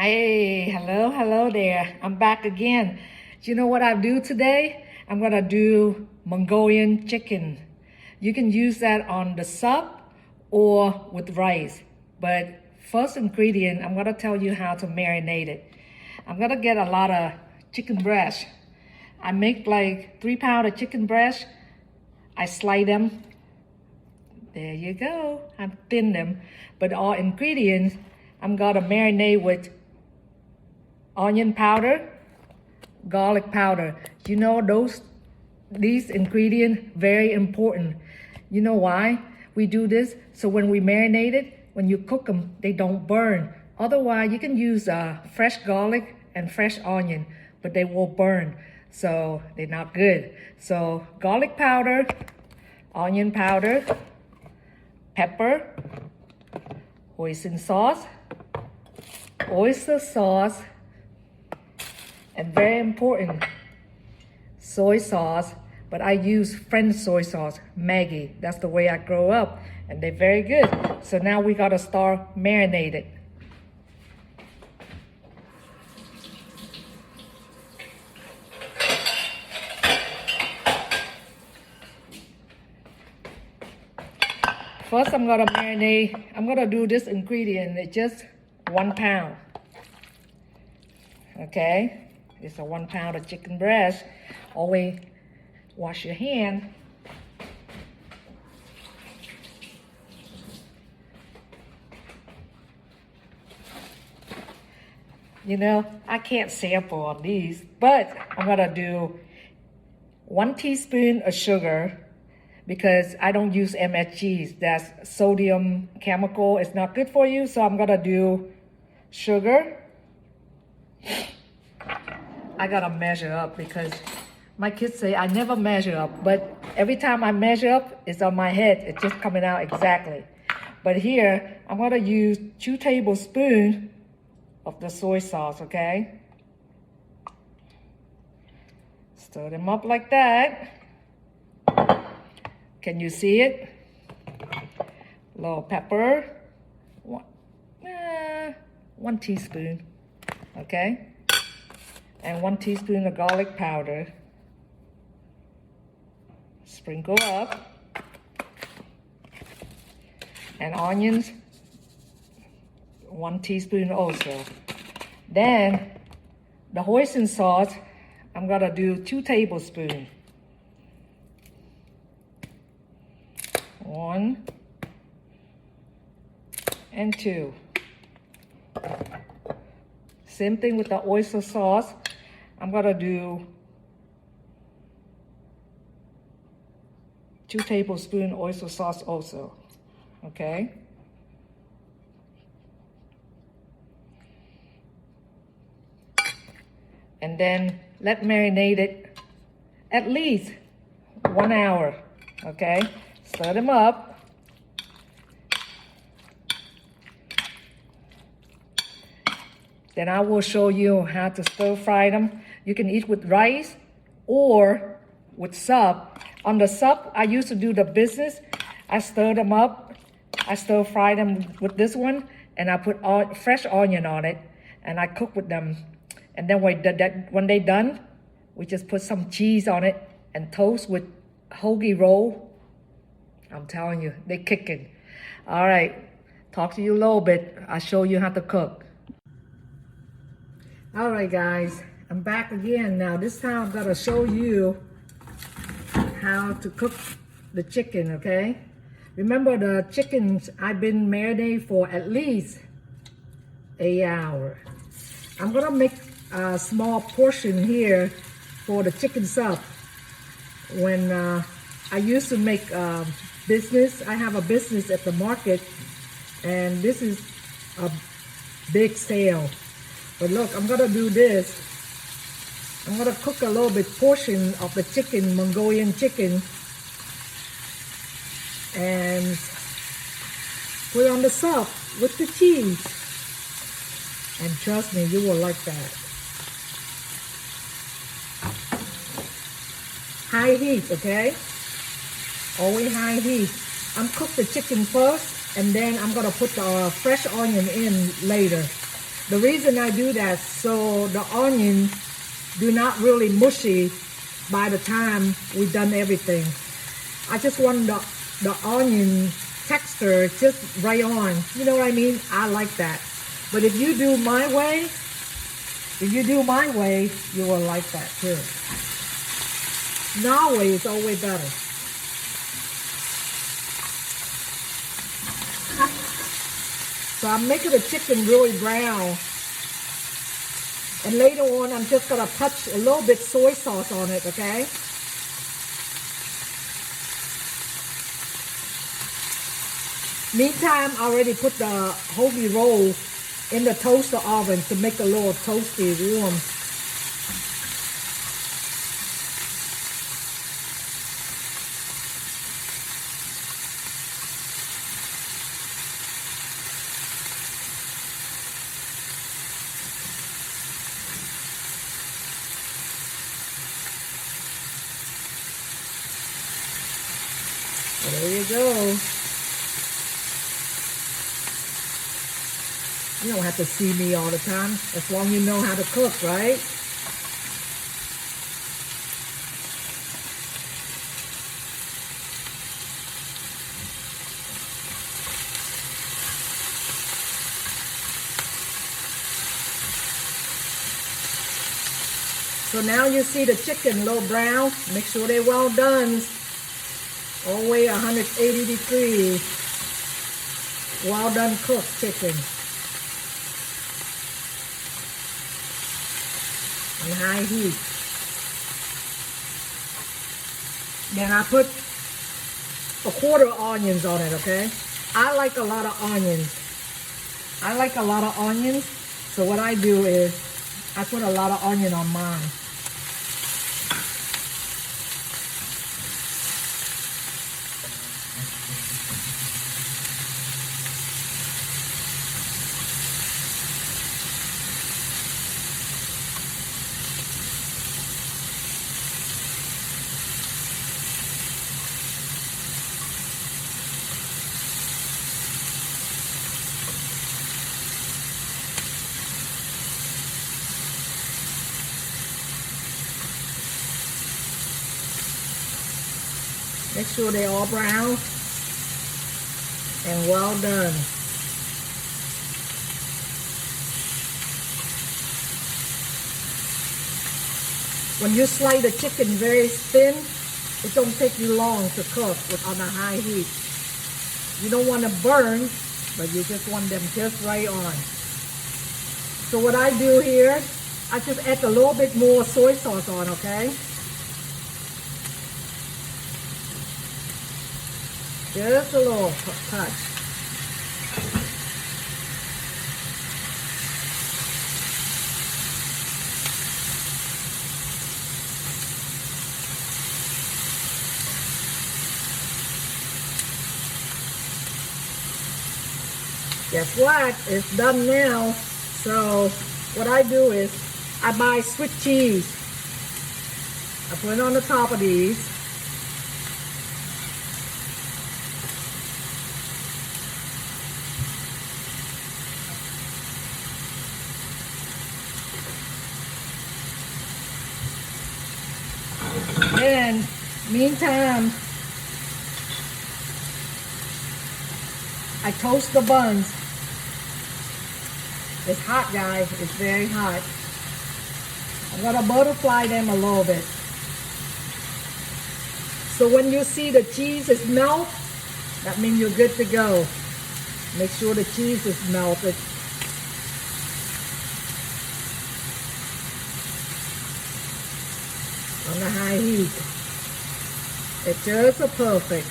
Hey, hello there. I'm back again. You know what I do today? I'm gonna do Mongolian chicken. You can use that on the sup or with rice. But first ingredient, I'm gonna tell you how to marinate it. I'm gonna get a lot of chicken breast. I make like 3 pounds of chicken breast. I slide them. There you go. I thin them. But all ingredients, I'm gonna marinate with onion powder, garlic powder. You know these ingredients very important. You know why we do this? So when we marinate it, when you cook them, they don't burn. Otherwise, you can use fresh garlic and fresh onion, but they will burn. So they're not good. So garlic powder, onion powder, pepper, hoisin sauce, oyster sauce, and very important, soy sauce. But I use French soy sauce, Maggie. That's the way I grew up, and they're very good. So now we gotta start marinating. First, I'm gonna marinate. I'm gonna do this ingredient. It's just 1 pound. Okay, it's a 1 pound of chicken breast. Always wash your hand. You know, I can't sample on these, but I'm gonna do 1 teaspoon of sugar, because I don't use MSGs. That's sodium chemical. It's not good for you. So I'm gonna do sugar. I gotta measure up because my kids say I never measure up, but every time I measure up, it's on my head. It's just coming out exactly. But here, I'm gonna use 2 tablespoons of the soy sauce, okay? Stir them up like that. Can you see it? Little pepper, 1 teaspoon, okay? And 1 teaspoon of garlic powder. Sprinkle up. And onions, 1 teaspoon also. Then the hoisin sauce, I'm gonna do 2 tablespoons. 1 and 2. Same thing with the oyster sauce. I'm gonna do 2 tablespoons oyster sauce also, okay? And then let marinate it at least 1 hour, okay? Stir them up. Then I will show you how to stir fry them. You can eat with rice or with sup. On the sup, I used to do the business. I stir them up. I stir fry them with this one, and I put fresh onion on it, and I cook with them. And then when they're done, we just put some cheese on it and toast with hoagie roll. I'm telling you, they're kicking. All right, talk to you a little bit. I'll show you how to cook. All right, guys, I'm back again. Now, this time I'm gonna show you how to cook the chicken, okay? Remember, the chickens, I've been marinating for at least 1 hour. I'm gonna make a small portion here for the chicken sup. When I used to make business, I have a business at the market, and this is a big sale. But look, I'm gonna do this. I'm gonna cook a little bit portion of the chicken, Mongolian chicken, and put it on the sup with the cheese. And trust me, you will like that. High heat, okay? Always high heat. I'm cook the chicken first, and then I'm gonna put the fresh onion in later. The reason I do that, so the onion do not really mushy by the time we've done everything. I just want the onion texture just right on. You know what I mean? I like that. But if you do my way, you will like that too. My way is always better. So I'm making the chicken really brown. And later on, I'm just gonna touch a little bit soy sauce on it, okay? Meantime, I already put the hoagie roll in the toaster oven to make a little toasty warm. There you go. You don't have to see me all the time, as long as you know how to cook, right? So now you see the chicken a little brown. Make sure they're well done. All the way 180 degrees. Well done cooked chicken. On high heat. Then I put a quarter onions on it, okay? I like a lot of onions. So what I do is I put a lot of onion on mine. Make sure they're all brown and well done. When you slice the chicken very thin, it don't take you long to cook on a high heat. You don't want to burn, but you just want them just right on. So what I do here, I just add a little bit more soy sauce on, okay? Just a little touch. Guess what? It's done now. So what I do is I buy Swiss cheese. I put it on the top of these. And meantime, I toast the buns. It's hot, guys. It's very hot. I'm gonna butterfly them a little bit. So when you see the cheese is melt, that means you're good to go. Make sure the cheese is melted. On the high heat. It's just perfect.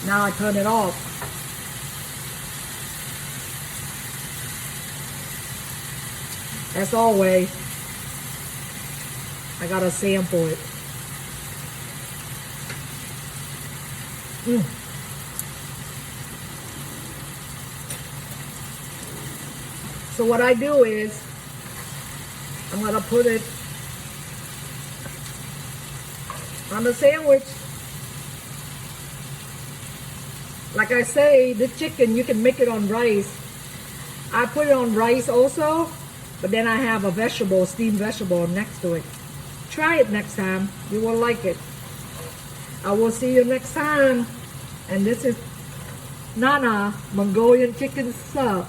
Now I turn it off. As always, I gotta sample it. So what I do is, I'm gonna put it on the sandwich. Like I say, the chicken, you can make it on rice. I put it on rice also, but then I have a vegetable, steamed vegetable next to it. Try it next time. You will like it. I will see you next time. And this is Nana Mongolian chicken sub.